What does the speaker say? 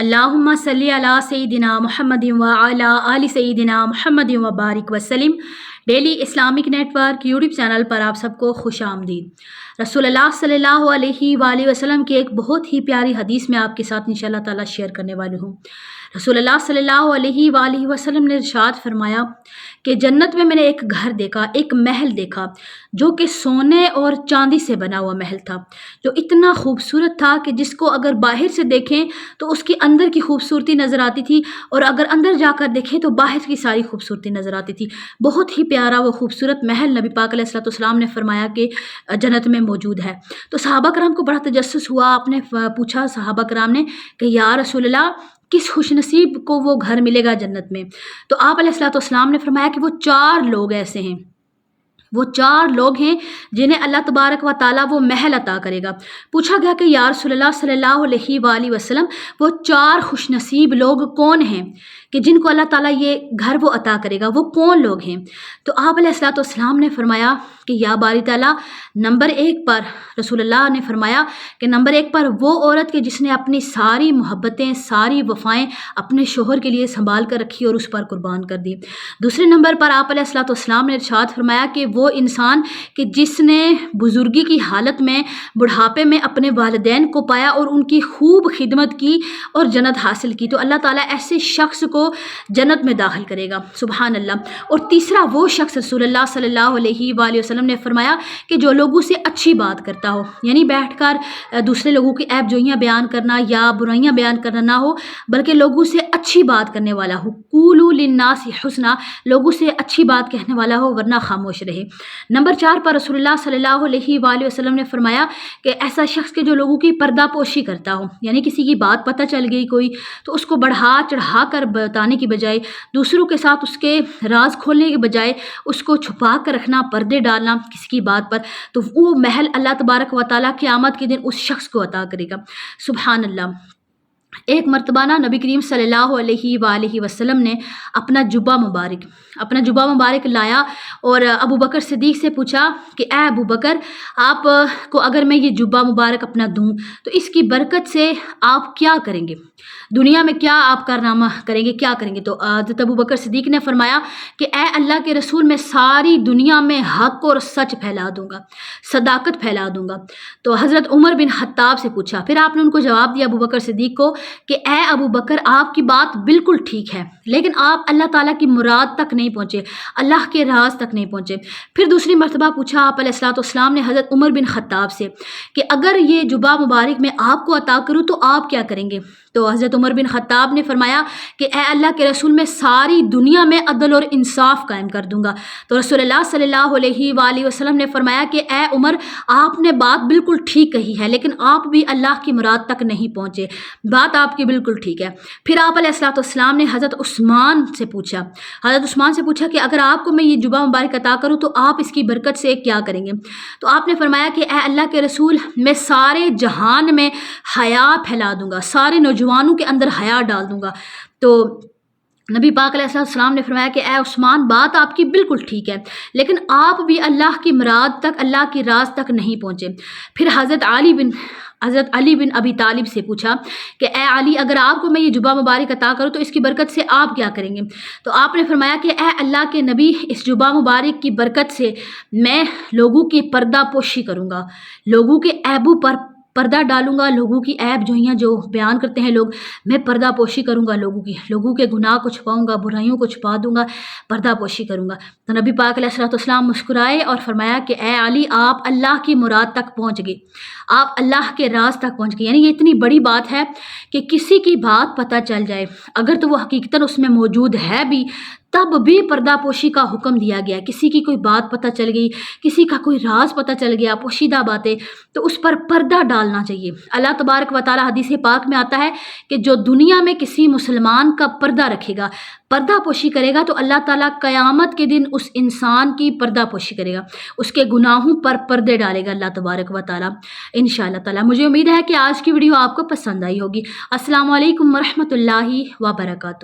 اللہم صلی علی سیدنا محمد وعلی آل سیدنا محمد وبارک وسلم۔ Daily Islamic network YouTube channel پر آپ سب کو خوش آمدید۔ رسول اللہ صلی اللہ علیہ وآلہ وسلم کی ایک بہت ہی پیاری حدیث میں آپ کے ساتھ انشاءاللہ تعالی شیئر کرنے والی ہوں۔ رسول اللہ صلی اللہ علیہ وآلہ وسلم نے ارشاد فرمایا کہ جنت میں نے ایک گھر دیکھا، ایک محل دیکھا جو کہ سونے اور چاندی سے بنا ہوا محل تھا، جو اتنا خوبصورت تھا کہ جس کو اگر باہر سے دیکھیں تو اس کی اندر کی خوبصورتی نظر آتی تھی، اور اگر اندر جا کر دیکھیں تو باہر کی ساری خوبصورتی نظر آتی تھی۔ بہت ہی پیارا وہ خوبصورت محل نبی پاک علیہ الصلوۃ والسلام نے فرمایا کہ جنت میں موجود ہے۔ تو صحابہ کرام کو بڑا تجسس ہوا، آپ نے پوچھا صحابہ کرام نے کہ یا رسول اللہ کس خوش نصیب کو وہ گھر ملے گا جنت میں؟ تو آپ علیہ الصلوۃ والسلام نے فرمایا کہ وہ 4 لوگ ایسے ہیں، وہ 4 لوگ ہیں جنہیں اللہ تبارک و تعالیٰ وہ محل عطا کرے گا۔ پوچھا گیا کہ یا رسول اللہ صلی اللہ علیہ وآلہ وسلم وہ 4 خوش نصیب لوگ کون ہیں کہ جن کو اللہ تعالیٰ یہ گھر وہ عطا کرے گا، وہ کون لوگ ہیں؟ تو آپ علیہ الصلوۃ والسلام نے فرمایا کہ یا باری تعالیٰ، نمبر 1 پر رسول اللہ نے فرمایا کہ نمبر 1 پر وہ عورت کہ جس نے اپنی ساری محبتیں، ساری وفائیں اپنے شوہر کے لیے سنبھال کر رکھی اور اس پر قربان کر دی۔ دوسرے نمبر پر آپ علیہ الصلوۃ والسلام نے ارشاد فرمایا کہ وہ انسان کہ جس نے بزرگی کی حالت میں، بڑھاپے میں اپنے والدین کو پایا اور ان کی خوب خدمت کی اور جنت حاصل کی، تو اللہ تعالیٰ ایسے شخص کو جنت میں داخل کرے گا، سبحان اللہ۔ اور تیسرا وہ شخص رسول اللہ صلی اللہ علیہ وآلہ وسلم نے فرمایا کہ جو لوگوں سے اچھی بات کرتا ہو، یعنی بیٹھ کر دوسرے لوگوں کی عیب جوئیاں بیان کرنا یا برائیاں بیان کرنا نہ ہو، بلکہ لوگوں سے اچھی بات کرنے والا ہو۔ قولوا للناس حسنا، لوگوں سے اچھی بات کہنے والا ہو ورنہ خاموش رہے۔ نمبر 4 پر رسول اللہ صلی اللہ علیہ وآلہ وسلم نے فرمایا کہ ایسا شخص کہ جو لوگوں کی پردہ پوشی کرتا ہو، یعنی کسی کی بات پتہ چل گئی کوئی تو اس کو بڑھا چڑھا کر بتانے کی بجائے، دوسروں کے ساتھ اس کے راز کھولنے کے بجائے اس کو چھپا کر رکھنا، پردے ڈالنا کسی کی بات پر، تو وہ محل اللہ تبارک و تعالیٰ قیامت کے دن اس شخص کو عطا کرے گا، سبحان اللہ۔ ایک مرتبہ نبی کریم صلی اللہ علیہ وآلہ وسلم نے اپنا جبہ مبارک لایا اور ابو بکر صدیق سے پوچھا کہ اے ابو بکر، آپ کو اگر میں یہ جبہ مبارک اپنا دوں تو اس کی برکت سے آپ کیا کریں گے؟ دنیا میں کیا آپ کارنامہ کریں گے، کیا کریں گے؟ تو حضرت ابو بکر صدیق نے فرمایا کہ اے اللہ کے رسول، میں ساری دنیا میں حق اور سچ پھیلا دوں گا، صداقت پھیلا دوں گا۔ تو حضرت عمر بن خطاب سے پوچھا، پھر آپ نے ان کو جواب دیا ابو بکر صدیق کو کہ اے ابو بکر، آپ کی بات بالکل ٹھیک ہے، لیکن آپ اللہ تعالیٰ کی مراد تک نہیں پہنچے، اللہ کے راز تک نہیں پہنچے۔ پھر دوسری مرتبہ پوچھا آپ علیہ الصلوۃ والسلام نے حضرت عمر بن خطاب سے کہ اگر یہ جبہ مبارک میں آپ کو عطا کروں تو آپ کیا کریں گے؟ تو حضرت عمر بن خطاب نے فرمایا کہ اے اللہ کے رسول، میں ساری دنیا میں عدل اور انصاف قائم کر دوں گا۔ تو رسول اللہ صلی اللہ علیہ وآلہ وسلم نے فرمایا کہ اے عمر، آپ نے بات بالکل ٹھیک کہی ہے، لیکن آپ بھی اللہ کی مراد تک نہیں پہنچے، بات آپ کی بالکل ٹھیک ہے۔ پھر آپ علیہ الصلوۃ والسلام نے حضرت عثمان سے پوچھا کہ اگر آپ کو میں یہ جبہ مبارک عطا کروں تو آپ اس کی برکت سے کیا کریں گے؟ تو آپ نے فرمایا کہ اے اللہ کے رسول، میں سارے جہان میں حیا پھیلا دوں گا، سارے نوجوانوں کے اندر حیا ڈال دوں گا۔ تو نبی پاک علیہ السلام نے فرمایا کہ اے عثمان، بات آپ کی بالکل ٹھیک ہے، لیکن آپ بھی اللہ کی مراد تک، اللہ کی راز تک نہیں پہنچے۔ پھر حضرت علی بن ابی طالب سے پوچھا کہ اے علی، اگر آپ کو میں یہ جبہ مبارک عطا کروں تو اس کی برکت سے آپ کیا کریں گے؟ تو آپ نے فرمایا کہ اے اللہ کے نبی، اس جبہ مبارک کی برکت سے میں لوگوں کی پردہ پوشی کروں گا، لوگوں کے عیبوں پر پردہ ڈالوں گا، لوگوں کی عیب جوئیاں جو بیان کرتے ہیں لوگ، میں پردہ پوشی کروں گا، لوگوں کے گناہ کو چھپاؤں گا، برائیوں کو چھپا دوں گا، پردہ پوشی کروں گا۔ تو نبی پاک علیہ الصلوۃ والسلام مسکرائے اور فرمایا کہ اے علی، آپ اللہ کی مراد تک پہنچ گئے، آپ اللہ کے راز تک پہنچ گئے۔ یعنی یہ اتنی بڑی بات ہے کہ کسی کی بات پتہ چل جائے، اگر تو وہ حقیقتاً اس میں موجود ہے بھی، تب بھی پردہ پوشی کا حکم دیا گیا۔ کسی کی کوئی بات پتہ چل گئی، کسی کا کوئی راز پتہ چل گیا، پوشیدہ باتیں، تو اس پر پردہ ڈالنا چاہیے۔ اللہ تبارک و تعالیٰ حدیث پاک میں آتا ہے کہ جو دنیا میں کسی مسلمان کا پردہ رکھے گا، پردہ پوشی کرے گا، تو اللہ تعالیٰ قیامت کے دن اس انسان کی پردہ پوشی کرے گا، اس کے گناہوں پر پردے ڈالے گا اللہ تبارک و تعالیٰ انشاءاللہ تعالیٰ۔ مجھے امید ہے کہ آج کی ویڈیو آپ کو پسند آئی ہوگی۔ السلام علیکم ورحمۃ اللہ وبرکاتہ۔